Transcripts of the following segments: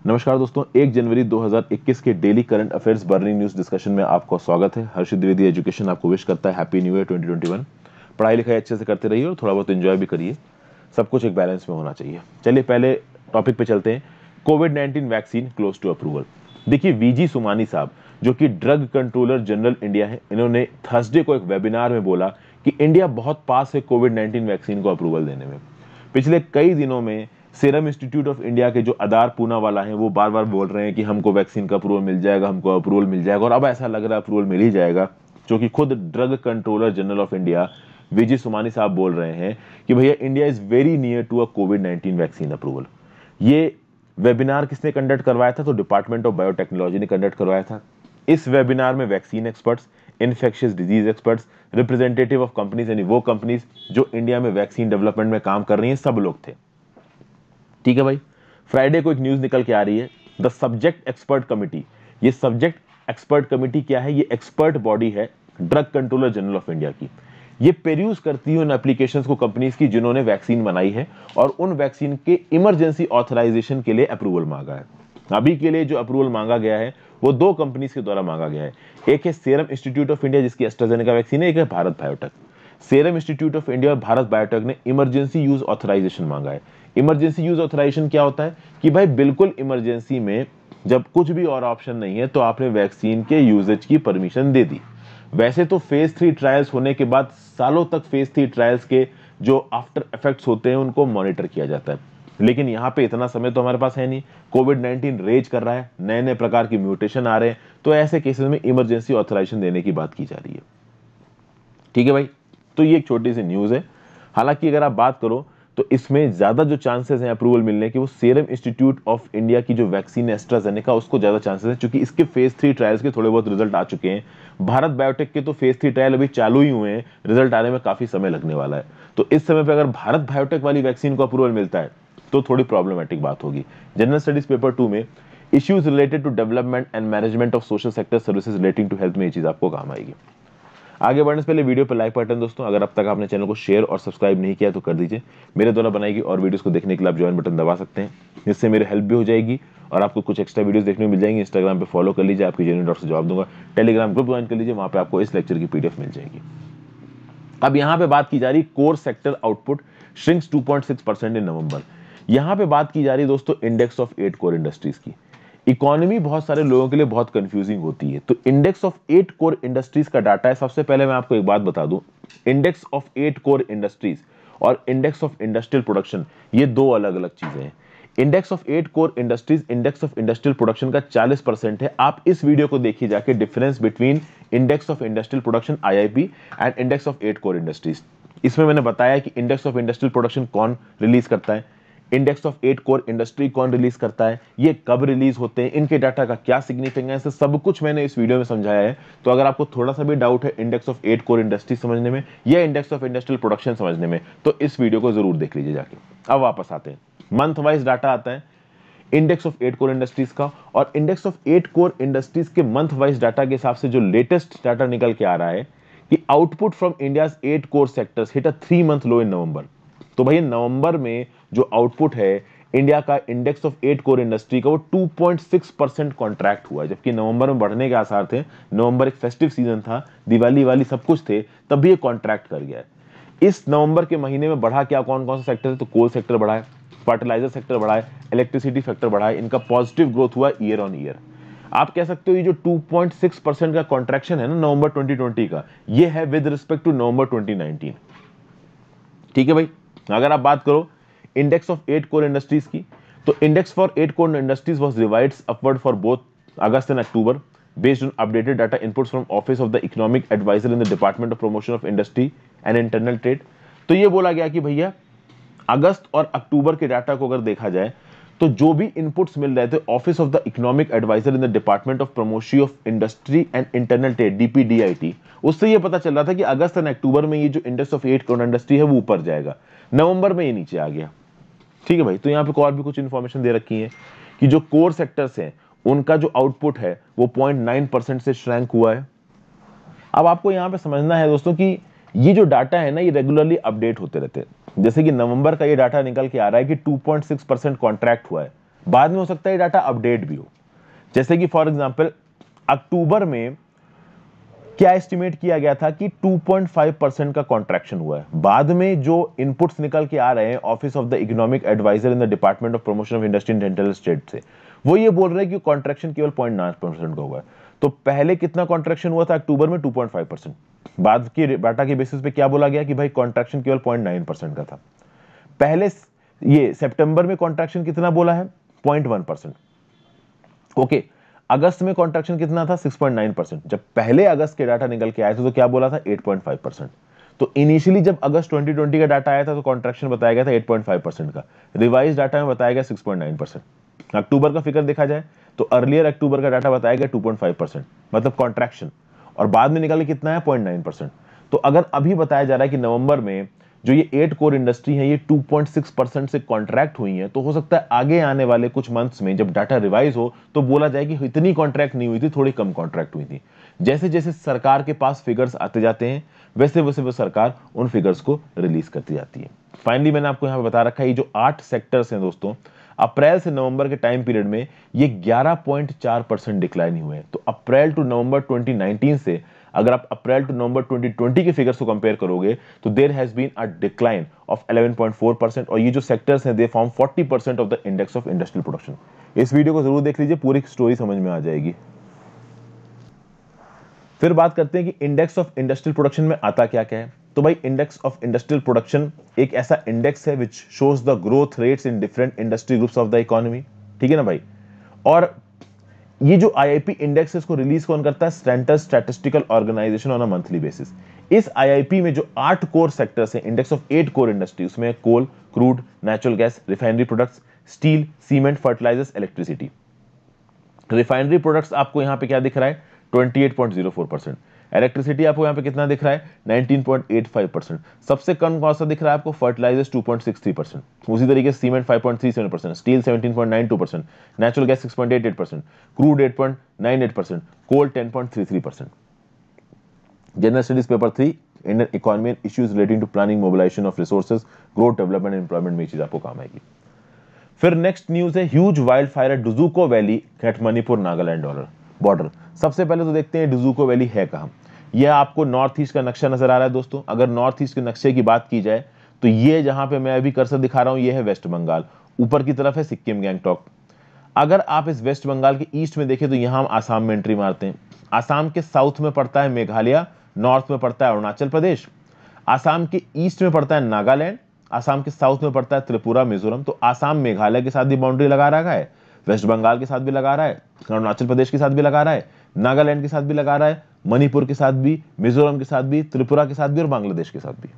नमस्कार दोस्तों, 1 जनवरी 2021 के daily current affairs burning news discussion में आपका स्वागत है। हर्षित द्विवेदी एजुकेशन आपको विश करता है हैप्पी न्यू ईयर 2021। पढ़ाई लिखाई अच्छे से करते रहिए और थोड़ा बहुत एंजॉय भी करिए। सब कुछ एक बैलेंस में होना चाहिए। चलिए पहले टॉपिक पे चलते हैं। कोविड-19 वैक्सीन क्लोज टू अप्रूवल। देखिए, वीजी सुमानी साहब जो कि ड्रग कंट्रोलर जनरल इंडिया है, इन्होंने थर्सडे को एक वेबिनार में बोला कि इंडिया बहुत पास है कोविड-19 वैक्सीन को अप्रूवल देने में। पिछले कई दिनों में सीरम इंस्टीट्यूट ऑफ इंडिया के जो अदार पूनावाला हैं वो बार बार बोल रहे हैं कि हमको वैक्सीन का अप्रूवल मिल जाएगा, हमको अप्रूवल मिल जाएगा, और अब ऐसा लग रहा है अप्रूवल मिल ही जाएगा, जो कि खुद drug controller general of India V G Somani साहब बोल रहे हैं कि भैया India is very near to a कोविड-19 वैक्सीन अप्रूवल। ये वेबिनार किसने कंडक्ट करवाया था? तो डिपार्टमेंट ऑफ बायोटेक्नोलॉजी ने कंडक्ट करवाया था। इस वेबिनार में vaccine experts, infectious disease experts, representative of companies, यानी वो कंपनीज जो इंडिया में वैक्सीन डेवलपमेंट में काम कर रही हैं, सब लोग थे। ठीक है भाई। फ्राइडे को एक न्यूज निकल के आ रही है, द सब्जेक्ट एक्सपर्ट कमिटी। ये सब्जेक्ट एक्सपर्ट कमिटी क्या है? ये एक्सपर्ट बॉडी है drug controller general of India की। ये पेरूज करती है उन एप्लीकेशंस को कंपनीज की जिन्होंने वैक्सीन बनाई है और उन वैक्सीन के इमरजेंसी ऑथराइजेशन के लिए अप्रूवल मांगा है। अभी के लिए जो अप्रूवल मांगा गया है वो दो कंपनीज के द्वारा मांगा गया है। एक है सीरम इंस्टीट्यूट ऑफ इंडिया जिसकी एस्ट्राजेनेका वैक्सीन है, एक है Bharat biotech. Serum institute of India और भारत बायोटेक ने इमरजेंसी यूज ऑथराइजेशन मांगा है। इमरजेंसी यूज ऑथराइजेशन क्या होता है कि भाई बिल्कुल इमरजेंसी में जब कुछ भी और ऑप्शन नहीं है तो आपने वैक्सीन के यूजेज की परमिशन दे दी। वैसे तो फेज 3 ट्रायल्स होने के बाद सालों तक फेज 3 ट्रायल्स के जो आफ्टर इफेक्ट्स होते हैं उनको मॉनिटर किया जाता है, लेकिन यहाँ पे इतना समय तो हमारे पास है नहीं। कोविड-19 रेज कर रहा है, नए नए प्रकार की म्यूटेशन आ रहे हैं, तो ऐसे केसेस में इमरजेंसी ऑथराइजेशन देने की बात की जा रही है। ठीक है भाई, तो ये एक छोटी सी न्यूज है। हालांकि अगर आप बात करो तो इसमें ज्यादा जो चांसेस हैं अप्रूवल मिलने के वो सीरम इंस्टीट्यूट ऑफ इंडिया की जो वैक्सीन है एस्ट्राजेनेका, उसको ज्यादा चांसेस है क्योंकि इसके फेज 3 ट्रायल्स के थोड़े बहुत रिजल्ट आ चुके हैं। भारत बायोटेक के तो फेज 3 ट्रायल अभी चालू ही हुए हैं, रिजल्ट आने में काफी समय लगने वाला है। तो इस समय पे अगर भारत बायोटेक वाली वैक्सीन को अप्रूवल मिलता है तो थोड़ी प्रॉब्लमेटिक बात होगी। जनरल स्टडीज पेपर 2 में issues related to development and management of social sector services relating to health में ये चीज आपको काम आएगी। आगे बढ़ने से पहले वीडियो पर लाइक बटन दोस्तों, अगर अब तक आपने चैनल को शेयर और सब्सक्राइब नहीं किया तो कर दीजिए। मेरे द्वारा बनाई गई और वीडियोस को देखने के लिए आप ज्वाइन बटन दबा सकते हैं, इससे मेरी हेल्प भी हो जाएगी और आपको कुछ एक्स्ट्रा वीडियोस देखने को मिल जाएंगे। इंस्टाग्राम पे फॉलो कर लीजिए, आपके जेन्युइन डाउट्स से जवाब दूंगा। टेलीग्राम ग्रुप ज्वाइन कर लीजिए, वहां पे आपको इस लेक्चर की पीडीएफ मिल जाएगी। अब यहाँ पे बात की जा रही कोर सेक्टर आउटपुट श्रिंक्स 2.6% इन नवंबर। यहाँ पे बात की जा रही है दोस्तों इंडेक्स ऑफ 8 कोर इंडस्ट्रीज की। इकोनॉमी बहुत सारे लोगों के लिए बहुत कंफ्यूजिंग होती है, तो इंडेक्स ऑफ 8 कोर इंडस्ट्रीज का डाटा है। सबसे पहले मैं आपको एक बात बता दूं, इंडेक्स ऑफ 8 कोर इंडस्ट्रीज और इंडेक्स ऑफ इंडस्ट्रियल प्रोडक्शन ये दो अलग अलग चीजें हैं। Index of 8 core industries index of industrial production का 40% है। आप इस वीडियो को देखिए जाके, difference between index of industrial production IIP and index of 8 core industries. इसमें मैंने बताया कि इंडेक्स ऑफ इंडस्ट्रियल प्रोडक्शन कौन रिलीज करता है, इंडेक्स ऑफ 8 कोर इंडस्ट्री कौन रिलीज करता है, ये कब रिलीज होते हैं, इनके डाटा का क्या सिग्निफिकेंस है, सब कुछ मैंने इस वीडियो में समझाया है। तो अगर आपको थोड़ा सा भी डाउट है इंडेक्स ऑफ 8 कोर इंडस्ट्री समझने में या इंडेक्स ऑफ इंडस्ट्रियल प्रोडक्शन समझने में तो इस वीडियो को जरूर देख लीजिए जाके। अब वापस आते हैं, मंथ वाइज डाटा आता है इंडेक्स ऑफ 8 कोर इंडस्ट्रीज का, और इंडेक्स ऑफ 8 कोर इंडस्ट्रीज के मंथ वाइज डाटा के हिसाब से जो लेटेस्ट डाटा निकल के आ रहा है कि output from India's 8 core sectors hit a 3 month low in November. तो भाई नवंबर में जो आउटपुट है इंडिया का इंडेक्स ऑफ 8 कोर इंडस्ट्री का वो 2.6% कॉन्ट्रैक्ट हुआ है, जबकि नवंबर में बढ़ने के आसार थे। नवंबर एक फेस्टिव सीजन था, दिवाली वाली सब कुछ थे, तब भी ये कॉन्ट्रैक्ट कर गया है। इस नवंबर के महीने में बढ़ा क्या, कौन कौन सा सेक्टर है? तो कोल सेक्टर बढ़ा है, फर्टिलाइजर सेक्टर बढ़ा है, इलेक्ट्रिसिटी सेक्टर बढ़ा है। इनका पॉजिटिव ग्रोथ हुआ ईयर ऑन ईयर। आप कह सकते हो ये जो 2.6% का कॉन्ट्रैक्शन है ना नवंबर 2020 का, ये है विद रिस्पेक्ट टू नवंबर 2019। ठीक है भाई। अगर आप बात करो इंडेक्स ऑफ 8 कोर इंडस्ट्रीज की, तो index for 8 core industries was revised upward for both August and October based on updated data inputs from Office of the Economic Advisor in the Department of Promotion of Industry and Internal Trade। तो ये बोला गया कि भैया अगस्त और अक्टूबर के data को अगर देखा जाए तो जो भी इनपुट्स मिल रहे थे office of the economic adviser in the department of promotion of industry and internal trade DPDIT, उससे ये पता चल रहा था कि अगस्त और अक्टूबर में ये जो इंडेक्स ऑफ 8 कोर इंडस्ट्री है वो ऊपर जाएगा, नवंबर में ये नीचे आ गया। ठीक है भाई। तो यहाँ पे और भी कुछ इन्फॉर्मेशन दे रखी है कि जो कोर सेक्टर्स हैं उनका जो आउटपुट है वो 0.9% से श्रैंक हुआ है। अब आपको यहाँ पे समझना है दोस्तों कि ये जो डाटा है ना ये रेगुलरली अपडेट होते रहते हैं। जैसे कि नवंबर का ये डाटा निकल के आ रहा है कि 2.6% कॉन्ट्रैक्ट हुआ है, बाद में हो सकता है डाटा अपडेट भी हो। जैसे कि फॉर एग्जांपल अक्टूबर में क्या एस्टिमेट किया गया था कि 2.5% का कॉन्ट्रैक्शन हुआ है। बाद में जो इनपुट्स निकल के आ रहे हैं office of the economic adviser in the department of promotion of industry and intellectual state से, वो ये बोल रहे हैं कि कॉन्ट्रैक्शन केवल 0.9% का हुआ है। तो पहले कितना कॉन्ट्रैक्शन हुआ था अक्टूबर में? 2.5%। बाद के डाटा के बेसिस पे क्या बोला गया कि भाई कॉन्ट्रैक्शन केवल 0.9% का था। पहले ये सितंबर में कॉन्ट्रैक्शन कितना बोला है? 0.1%। ओके, अगस्त में कॉन्ट्रैक्शन कितना था? 6.9%। जब पहले अगस्त के डाटा निकल के आए थे तो क्या बोला था? 8.5%। तो इनिशियली जब अगस्त 2020 का डाटा आया था तो कॉन्ट्रैक्शन बताया गया था 8.5% का, रिवाइज डाटा में बताया गया 6.9%। अक्टूबर का फिगर देखा जाए तो अर्लियर अक्टूबर का डाटा बताया गया 2.5%, मतलब कॉन्ट्रैक्शन, और बाद में निकल के कितना है? 0.9%। तो अगर अभी बताया जा रहा है कि नवंबर में जो ये 8 कोर इंडस्ट्री है ये 2.6% से कॉन्ट्रैक्ट हुई है, तो हो सकता है आगे आने वाले कुछ मंथ्स में जब डाटा रिवाइज हो तो बोला जाए कि इतनी कॉन्ट्रैक्ट नहीं हुई थी, थोड़ी कम कॉन्ट्रैक्ट हुई थी। जैसे जैसे सरकार के पास फिगर्स आते जाते हैं वैसे वैसे वो सरकार उन फिगर्स को रिलीज करती जाती है। फाइनली मैंने आपको यहाँ पे बता रखा है ये जो 8 सेक्टर्स हैं दोस्तों, अप्रैल से नवंबर के टाइम पीरियड में ये 11.4% डिक्लाइन हुए हैं। तो अप्रैल टू नवंबर 2019 से अगर आप अप्रैल टू नवंबर 2020 के फिगर्स को कंपेयर करोगे तो there has been a decline of 11.4%, और ये जो सेक्टर्स हैं they form 40% of the index of industrial production. इस वीडियो को जरूर देख लीजिए, पूरी स्टोरी समझ में आ जाएगी। फिर बात करते हैं कि इंडेक्स ऑफ इंडस्ट्रियल प्रोडक्शन में आता क्या क्या है। तो भाई इंडेक्स ऑफ इंडस्ट्रियल प्रोडक्शन एक ऐसा इंडेक्स है which shows the growth rates in different industry groups of the economy, ठीक है ना भाई। और ये जो आईआईपी इंडेक्स है इसको रिलीज कौन करता है? Central statistical organisation on a monthly basis. इस आईआईपी में जो 8 कोर सेक्टर्स हैं, इंडेक्स ऑफ 8 कोर इंडस्ट्री, उसमें coal, crude, natural gas, refinery products, steel, cement, fertilisers, electricity. Refinery products आपको यहाँ पे क्या दिख रहा है? 28.04%। इलेक्ट्रिसिटी आपको यहाँ पे कितना दिख रहा है? 19.85%। सबसे कम कौन सा दिख रहा है आपको? फर्टिलाइजर्स 2.63%। उसी तरीके से cement 5.37%, steel 17.92%, natural gas 6.88%, crude 8.98%, coal 10.33%। General studies paper 3 Indian economy and issues relating to planning, mobilisation of resources, growth, development, employment में ये चीज आपको काम आएगी। फिर नेक्स्ट न्यूज है huge wild fire at Dzukou valley at Manipur Nagaland border. सबसे पहले तो देखते हैं डुजुको वैली है कहां। यह आपको नॉर्थ ईस्ट का नक्शा नजर आ रहा है दोस्तों। अगर नॉर्थ ईस्ट के नक्शे की बात की जाए तो ये जहां पे मैं अभी कर्सर दिखा रहा हूं ये है वेस्ट बंगाल, ऊपर की तरफ है सिक्किम, गैंगटॉक। अगर आप इस वेस्ट बंगाल के ईस्ट में देखें तो यहां हम आसाम में एंट्री मारते हैं। आसाम के साउथ में पड़ता है मेघालय, नॉर्थ में पड़ता है अरुणाचल प्रदेश, आसाम के ईस्ट में पड़ता है नागालैंड, आसाम के साउथ में पड़ता है त्रिपुरा, मिजोरम। तो आसाम मेघालय के साथ भी बाउंड्री लगा रखा है, वेस्ट बंगाल के साथ भी लगा रहा है, अरुणाचल प्रदेश के साथ भी लगा रहा है, नागालैंड के साथ भी लगा रहा है, मणिपुर के साथ भी, मिजोरम के साथ भी, त्रिपुरा के साथ भी और बांग्लादेश के साथ भी।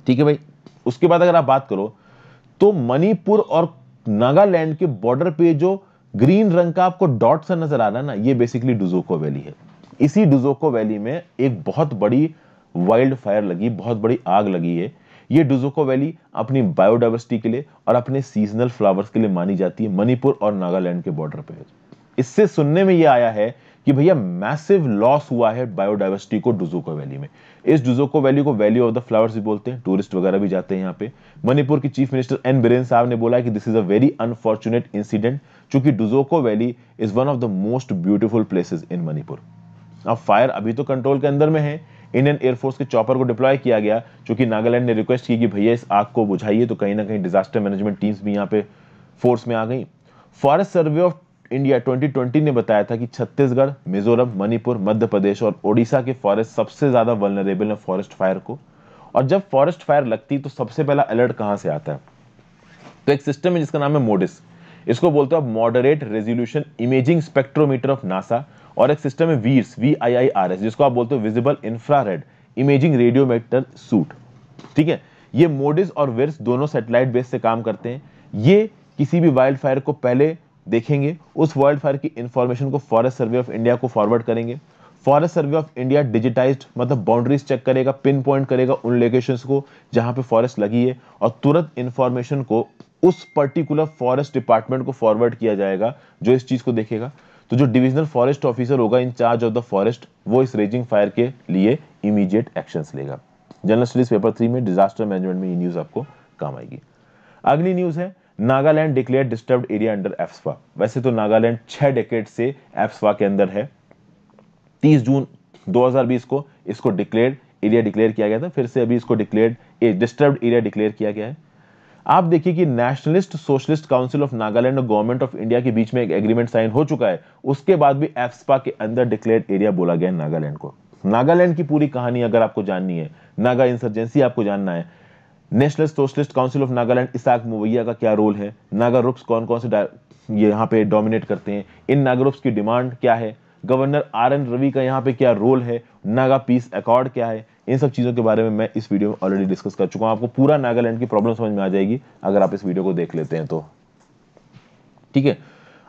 ठीक है भाई। उसके बाद अगर आप बात करो तो मणिपुर और नागालैंड के बॉर्डर पे जो ग्रीन रंग का आपको डॉट सा नजर आ रहा है ना, ये बेसिकली डुजोको वैली है। इसी डुजोको वैली में एक बहुत बड़ी वाइल्ड फायर लगी, बहुत बड़ी आग लगी है। ये डुजोको वैली अपनी बायोडाइवर्सिटी के लिए और अपने सीजनल फ्लावर्स के लिए मानी जाती है, मणिपुर और नागालैंड के बॉर्डर पे। इससे सुनने में यह आया है कि भैया मैसिव लॉस हुआ है बायोडाइवर्सिटी को डुजोको वैली में। इस डुजोको वैली को वैली ऑफ द फ्लावर्स भी बोलते हैं, टूरिस्ट वगैरह भी जाते हैं यहाँ पे। मणिपुर की चीफ मिनिस्टर एन बिरेन साहब ने बोला कि this is a very unfortunate incident, क्योंकि Dzukou valley is one of the most beautiful places in Manipur. अब फायर अभी तो कंट्रोल के अंदर में है। इंडियन एयरफोर्स के चॉपर को डिप्लॉय किया गया, क्योंकि नागालैंड ने रिक्वेस्ट की कि भैया इस आग को बुझाइए, तो कहीं ना कहीं डिजास्टर मैनेजमेंट टीम्स भी यहाँ पे फोर्स में आ गई। फॉरेस्ट सर्वे ऑफ इंडिया 2020 ने बताया था कि छत्तीसगढ़, मिजोरम, मणिपुर, मध्य प्रदेश और ओडिशा के फॉरेस्ट सबसे ज्यादा वल्नरेबल है फॉरेस्ट फायर को। और जब फॉरेस्ट फायर लगती तो सबसे पहला अलर्ट कहां से आता है? तो एक सिस्टम है जिसका नाम है मोडिस, इसको बोलते हैं moderate resolution imaging spectrometer of NASA. और एक सिस्टम है वीर्स, VIIRS, जिसको आप बोलते हो visible infrared imaging radiometer suit. ठीक है, ये मोडिस और विर्स दोनों सैटेलाइट बेस से काम करते हैं। ये किसी भी वाइल्ड फायर को पहले देखेंगे, उस वाइल्ड फायर की इंफॉर्मेशन को फॉरेस्ट सर्वे ऑफ इंडिया को फॉरवर्ड करेंगे। Forest survey of India digitised मतलब बाउंड्रीज चेक करेगा, पिन पॉइंट करेगा उन लोकेशंस को जहां पे फॉरेस्ट लगी है, और तुरंत इंफॉर्मेशन को उस पर्टिकुलर फॉरेस्ट डिपार्टमेंट को फॉरवर्ड किया जाएगा जो इस चीज को देखेगा। तो जो डिविजनल फॉरेस्ट ऑफिसर होगा in charge of the forest, वो इस रेजिंग फायर के लिए इमीडिएट एक्शंस लेगा। जनरल स्टडीज पेपर 3 में डिजास्टर मैनेजमेंट में ये न्यूज आपको काम आएगी। अगली न्यूज है Nagaland declare disturbed area under AFSPA. वैसे तो नागालैंड 6 डेकेड से एफ्स्पा के अंदर है। 30 जून 2020 को इसको एरिया डिक्लेयर किया गया था, फिर से अभी इसको डिस्टर्ब्ड एरिया डिक्लेयर किया गया है। आप देखिए कि nationalist socialist council of Nagaland और गवर्नमेंट ऑफ इंडिया के बीच में एक एग्रीमेंट साइन हो चुका है, उसके बाद भी एफ्स्पा के अंदर डिक्लेयर्ड एरिया बोला गया नागालैंड को। नागालैंड की पूरी कहानी अगर आपको जाननी है, नागा इंसर्जेंसी आपको जानना है, national socialist council of Nagaland Isak Muivah का क्या रोल है, नागा ग्रुप्स कौन कौन से ये यहाँ पे डोमिनेट करते हैं, इन नागा ग्रुप्स की डिमांड क्या है, गवर्नर RN रवि का यहाँ पे क्या रोल है, नागा पीस अकॉर्ड क्या है, इन सब चीजों के बारे में मैं इस वीडियो में ऑलरेडी डिस्कस कर चुका हूं। आपको पूरा नागालैंड की प्रॉब्लम समझ में आ जाएगी अगर आप इस वीडियो को देख लेते हैं तो। ठीक है,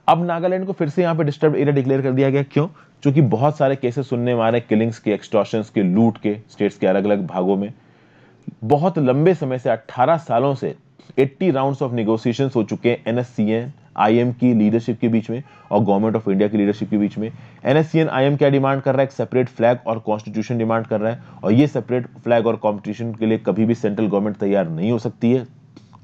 अब नागालैंड को फिर से यहाँ पे डिस्टर्ब एरिया डिक्लेयर कर दिया गया। क्यों? क्योंकि बहुत सारे केसेस सुनने में आ रहे हैं, किलिंग्स के, एक्सटॉर्शंस के, लूट के, स्टेट्स के अलग अलग भागों में। बहुत लंबे समय से 18 सालों से 80 राउंड्स ऑफ नेगोशिएशंस हो चुके हैं NSCN IM की लीडरशिप के बीच में और गवर्नमेंट ऑफ इंडिया की लीडरशिप के बीच में। NSCN IM क्या डिमांड कर रहा है? एक सेपरेट फ्लैग और कॉन्स्टिट्यूशन डिमांड कर रहा है, और ये सेपरेट फ्लैग और कॉन्स्टिट्यूशन के लिए कभी भी सेंट्रल गवर्नमेंट तैयार नहीं हो सकती है।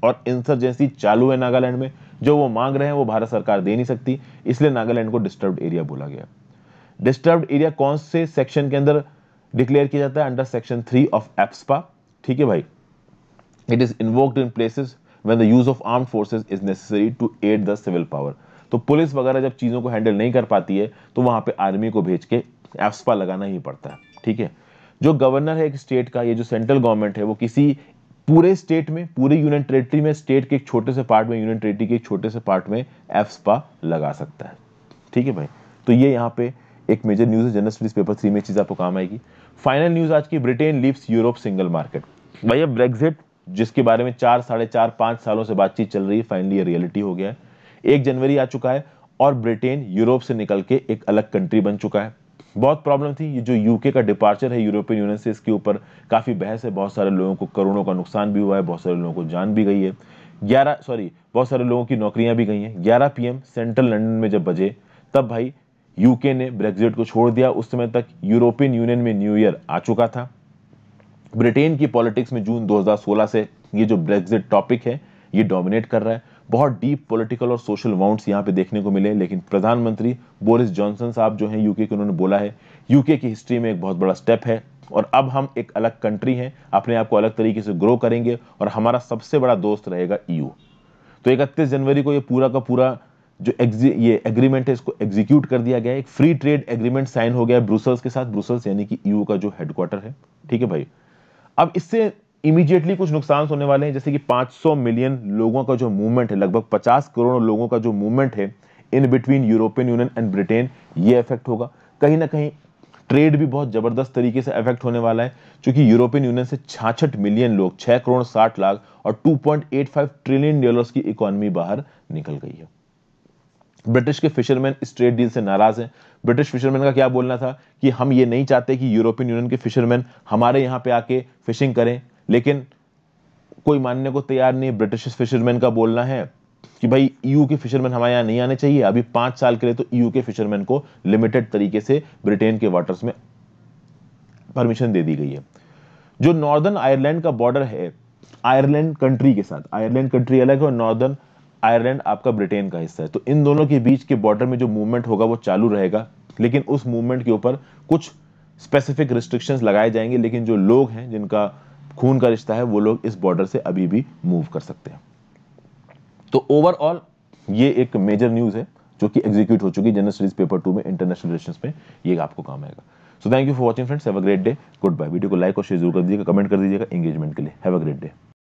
और इंसर्जेंसी चालू है नागालैंड में, जो वो मांग रहे हैं वो भारत सरकार दे नहीं सकती, इसलिए नागालैंड को डिस्टर्ब्ड एरिया बोला गया। डिस्टर्ब्ड एरिया कौन से सेक्शन के अंदर डिक्लेयर किया जाता है? Under section 3 of AFSPA. ठीक है भाई, it is invoked in places when the use of armed forces is necessary to aid the civil power. तो पुलिस वगैरह जब चीजों को हैंडल नहीं कर पाती है तो वहां पे आर्मी को भेज के एफ्स्पा लगाना ही पड़ता है। ठीक है, जो गवर्नर है एक स्टेट का, ये जो सेंट्रल गवर्नमेंट है, वो किसी पूरे स्टेट में, पूरे यूनियन टेरिटरी में, स्टेट के एक छोटे से पार्ट में, यूनियन टेरिटरी के एक छोटे से पार्ट में एफ्स्पा लगा सकता है। ठीक है भाई, तो ये यहाँ पे एक मेजर न्यूज है, जनरल स्टडीज पेपर 3 में चीज आपको काम आएगी। फाइनल न्यूज आज की, Britain leaves Europe single market. भैया ब्रेक्जिट, जिसके बारे में 4, 4.5, 5 सालों से बातचीत चल रही है, फाइनली ये रियलिटी हो गया है। 1 जनवरी आ चुका है और ब्रिटेन यूरोप से निकल के एक अलग कंट्री बन चुका है। बहुत प्रॉब्लम थी, ये जो यूके का डिपार्चर है यूरोपियन यूनियन से, इसके ऊपर काफी बहस है, बहुत सारे लोगों को करोड़ों का नुकसान भी हुआ है, बहुत सारे लोगों को जान भी गई है, बहुत सारे लोगों की नौकरियां भी गई हैं। 11 PM सेंट्रल लंदन में जब बजे, तब भाई यूके ने ब्रेक्जिट को छोड़ दिया। उस समय तक यूरोपियन यूनियन में न्यू ईयर आ चुका था। ब्रिटेन की पॉलिटिक्स में जून 2016 से ये जो ब्रेक्जिट टॉपिक है ये डोमिनेट कर रहा है। बहुत डीप पॉलिटिकल और सोशल वाउंड्स यहाँ पे देखने को मिले, लेकिन प्रधानमंत्री बोरिस जॉनसन साहब जो हैं यूके के, उन्होंने बोला है यूके की हिस्ट्री में एक बहुत बड़ा स्टेप है और अब हम एक अलग कंट्री हैं, अपने आप को अलग तरीके से ग्रो करेंगे और हमारा सबसे बड़ा दोस्त रहेगा EU। तो 31 जनवरी को ये पूरा का पूरा जो ये एग्रीमेंट है इसको एग्जीक्यूट कर दिया गया है। एक फ्री ट्रेड एग्रीमेंट साइन हो गया है ब्रुसेल्स के साथ, ब्रुसेल्स यानी कि EU का जो हेडक्वार्टर है। ठीक है भाई, अब इससे इमीडिएटली कुछ नुकसान होने वाले हैं, जैसे कि 500 मिलियन लोगों का जो मूवमेंट है, लगभग 50 करोड़ लोगों का जो मूवमेंट है in between European union and Britain, ये इफेक्ट होगा। कहीं ना कहीं ट्रेड भी बहुत जबरदस्त तरीके से इफेक्ट होने वाला है, क्योंकि यूरोपियन यूनियन से 66 मिलियन लोग, 6 करोड़ 60 लाख और $2.85 ट्रिलियन की इकोनॉमी बाहर निकल गई है। ब्रिटिश के फिशरमैन इस ट्रेड डील से नाराज हैं। ब्रिटिश फिशरमैन का क्या बोलना था कि हम ये नहीं चाहते कि यूरोपियन यूनियन के फिशरमैन हमारे यहाँ पे आके फिशिंग करें, लेकिन कोई मानने को तैयार नहीं। ब्रिटिश फिशरमैन का बोलना है कि भाई EU के फिशरमैन हमारे यहाँ नहीं आने चाहिए। अभी 5 साल के लिए तो EU के फिशरमैन को लिमिटेड तरीके से ब्रिटेन के वाटर्स में परमिशन दे दी गई है। जो नॉर्दर्न आयरलैंड का बॉर्डर है आयरलैंड कंट्री के साथ, आयरलैंड कंट्री अलग है और नॉर्दर्न आयरलैंड आपका ब्रिटेन का हिस्सा है, तो इन दोनों के बीच के बॉर्डर में जो मूवमेंट होगा वो चालू रहेगा, लेकिन उस मूवमेंट के ऊपर कुछ स्पेसिफिक रिस्ट्रिक्शंस लगाए जाएंगे। लेकिन जो लोग हैं जिनका खून का रिश्ता है वो लोग इस बॉर्डर से अभी भी मूव कर सकते हैं। तो ओवरऑल ये एक मेजर न्यूज है जो कि एग्जीक्यूट हो चुकी है जनरल स्टडीज पेपर 2 में, इंटरनेशनल रिलेशंस में, ये आपको काम आएगा। So thank you for watching friends, have a great day, goodbye. Video को लाइक और शेयर जरूर कर दीजिएगा, कमेंट कर दीजिएगा एंगेजमेंट के लिए। Have a great day.